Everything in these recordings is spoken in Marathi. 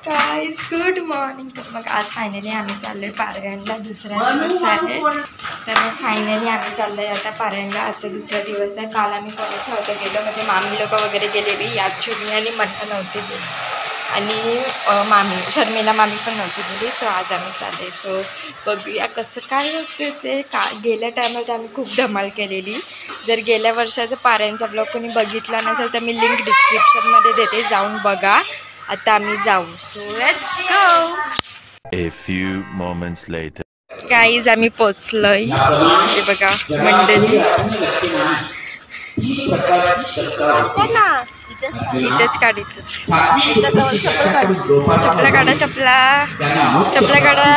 Guys good morning. तर मग आज फायनली आम्ही चाललोय पारायणला, दुसरा दिवस आहे। तर मग फायनली आम्ही चाललोय आता पारायणला, आजचा दुसरा दिवस आहे। काल आम्ही कोणीच नव्हतं गेलो, म्हणजे मामी लोक वगैरे गेलेली, यात छोटी आणि मठ्ठा नव्हते गेले आणि मामी शर्मिला मामी पण नव्हती गेली। सो आज आम्ही चालले। सो बघूया कसं काय होतं ते। गेल्या टायमात आम्ही खूप धमाल केलेली। जर गेल्या वर्षाचा पारायणचा ब्लॉग कोणी बघितला नसेल तर मी लिंक डिस्क्रिप्शनमध्ये देते, जाऊन बघा। आता आम्ही जाऊ। So let's go. A few moments later. Guys आम्ही पोचलोय, हे बघा मंडळी। इथेच काढ, इथेच चपला काढा, चपला काढा।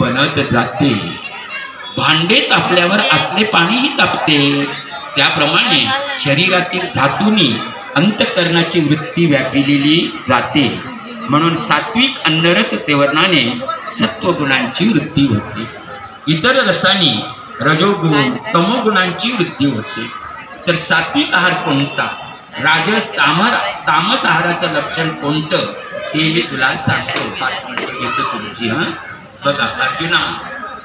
बनत जाते, भांडे तापल्यावर आतले पाणीही तापते। त्याप्रमाणे शरीरातील धातूंनी अंतःकरणाची वृत्ती व्यापिलेली जाते। म्हणून सात्विक अन्नरस सेवनाने सत्वगुणांची वृत्ती होते। इतर रसांनी रजोगुण तमोगुणांची वृत्ती होते। तर सात्विक आहार कोणता, राजस तामस आहाराचं लक्षण कोणतं ते मी तुला सांगतो। 5 मिनिटं घेतो तुमची। बघा अर्जुना,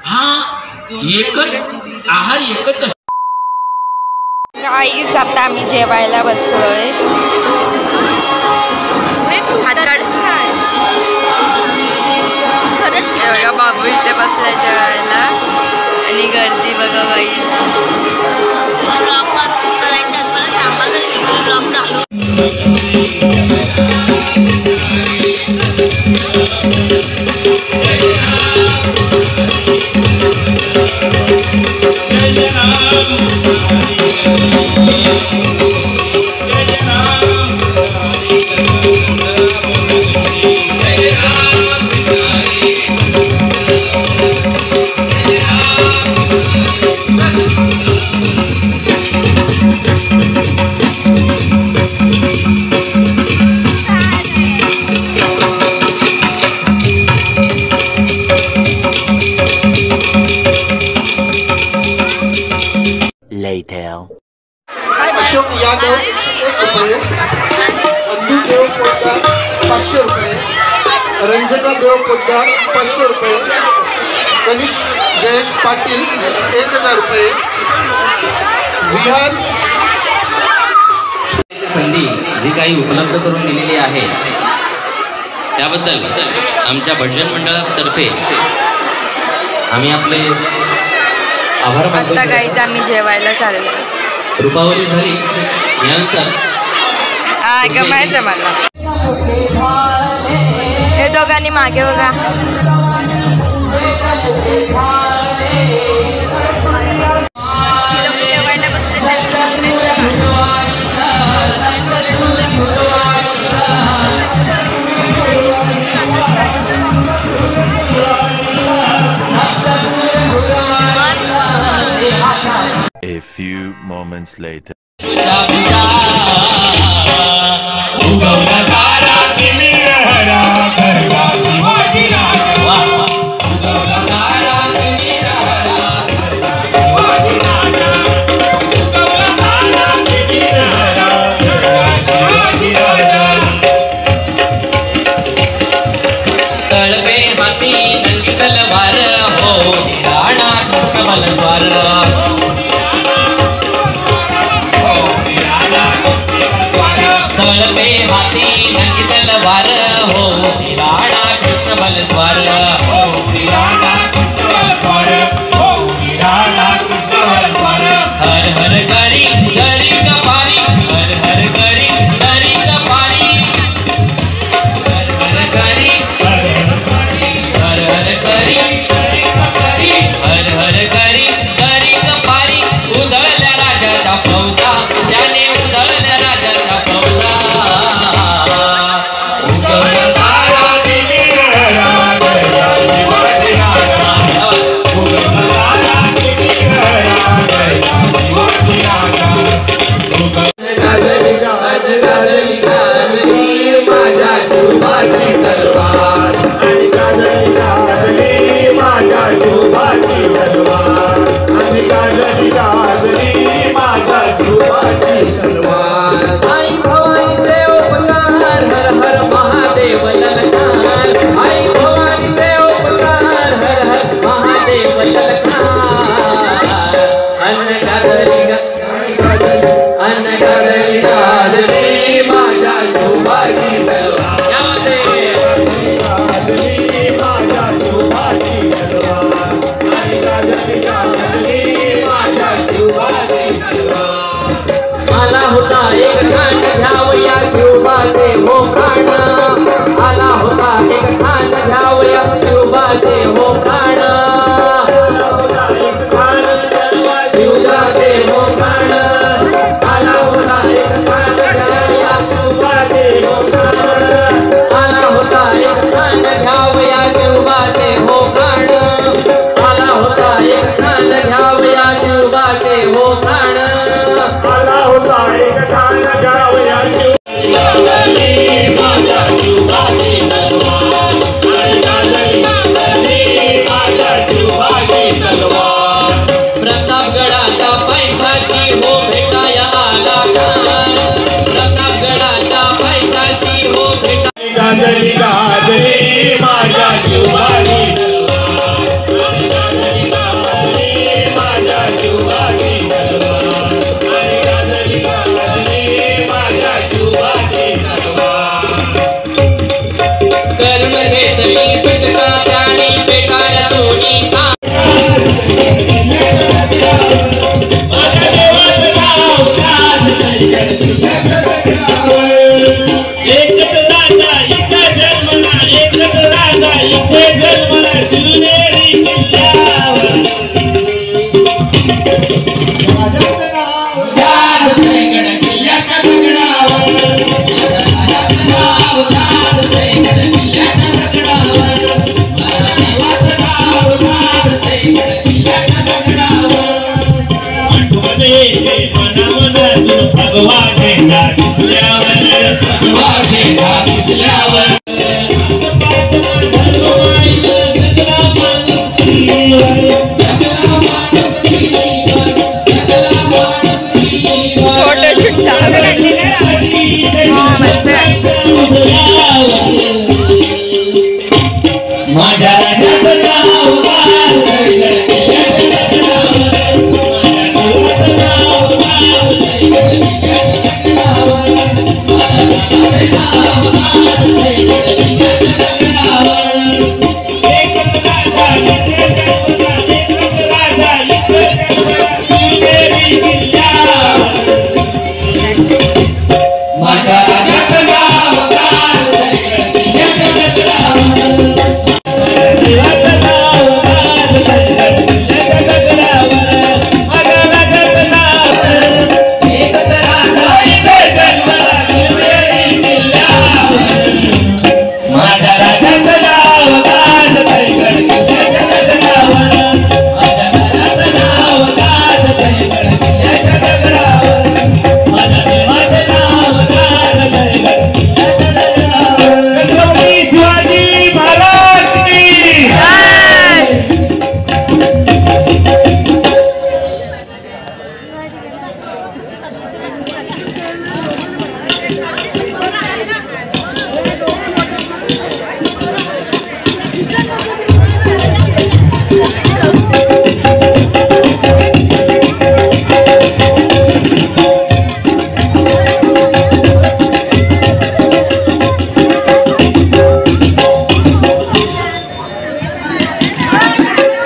हा एकच आहार एकच। गाईज आता आम्ही जेवायला बसलोय। बघा बाबू इथे बसलाय जेवायला आणि गर्दी बघा गाईज। अशोक यादव 101 रुपये, अंदू देव पोद्दार 500 रुपये, रंजना देव पोद्दार 500 रुपये, कनिष्क जयेश पाटील 1000 रुपये, विहान संधी जी काही उपलब्ध करून दिलेली आहे त्याबद्दल आमच्या भजन मंडळातर्फे आम्ही आपले आभार मानतो। आता गाईज आम्ही जेवायला चाललो। रूपावली झाली यानंतर माहित आहे मला, हे दोघांनी मागे बघा। A few moments later. तळवे हाती नंगी तलवार हो, राणा कृष्ण स्वार। तळवे हाती नंगी तलवार हो, राणा कृष्ण बल स्वार। हर हर करी धरी कपारी, हर हर करी धरी कपारी, हर हर करी हर हर करी हर हर करी धरी कपारी। उधळल्या राजाच्या फौजा, त्याने उधळल्या राजाच्या फौजा। माझ्या शोभाची तलवार आणि गाजली गाजली शिवबाचे हो प्राण आला होता एक ठाण घ्यावया शिवबाचे हो प्राण शिवबाचे हो प्राण आला होता एक ठाण घ्यावया शिवबाचे हो प्राण आला होता एक ठाण घ्यावया शिवबाचे हो प्राण आला होता एक ठाण घ्यावया शिवबाचे हो प्राण आला होता एक ठाण घ्यावया प्रतापगडाच्या पैठाशी हो भेटाया आला खान प्रतापगडाच्या पैठाशी हो भेटा गाजली गाजली माझ्या शिवबाची माझ्या शिवबाची करून घेतली सुटका त्याने बेकार तोनी छान एकच राजा इथे जन्मला एकच राजा इथे जन्मला शिवनेरी किल्ल्यावर भगवा झेंडा दिसल्यावर भगवा झेंडा दिसल्यावर माझ्या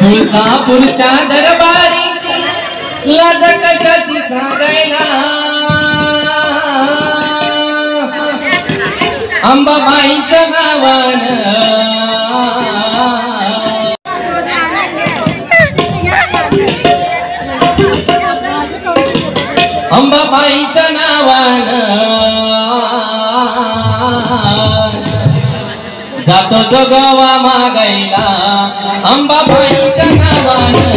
तुळजापूरच्या दरबारी लाज कशाची सांगायला अंबाबाईच्या नावानं अंबाबाईच्या नावानं जातो जोगवा मागायला अंबाबाईच्या नावानं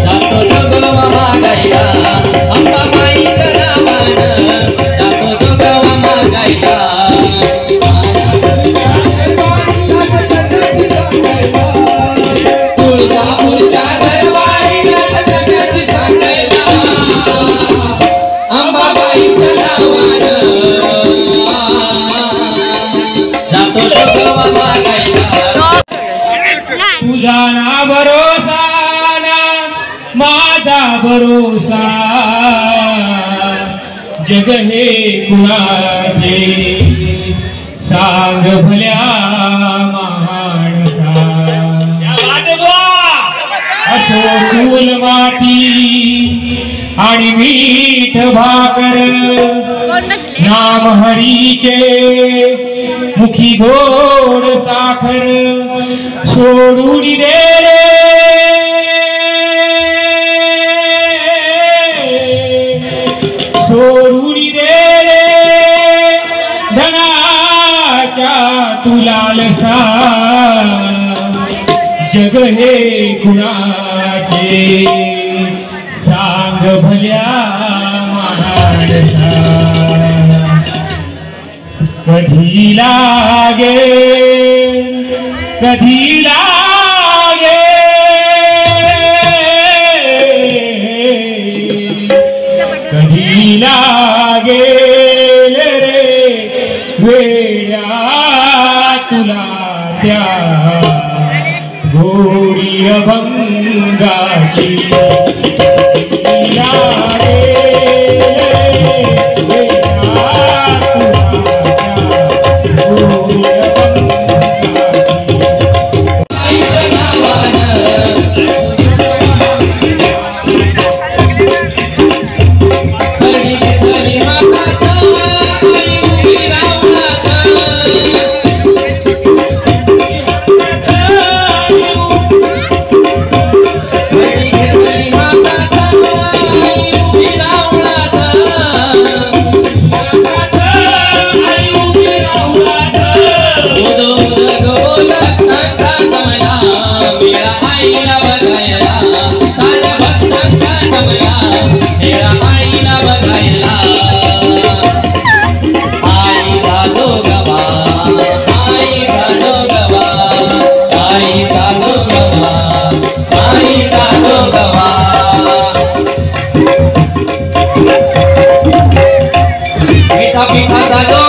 जातो जोगवा मागायला अंबाबाईच्या नावानं जातो जोगवा मागायला तुळजापूरच्या दरबारीला कशाची सांगायला अंबाबाईच्या नावानं जातो जोगवा मागायला तुझा ना भरोसा ना माझा भरोसा जग हे कुणाचे सांग भल्या माणसा असो फूल माती आणि मीठ भाकर नाम हरीचे मुखी गोड साखर सोडून दे रे सोडून दे रे धनाच्या तुला लसा जग हे गुणाचे सांग भल्या माणसा कधी लागे कधी लागे कधी लागेल रे वेड्या तुला त्या गोरी अभंगाची पिठा पिठाचा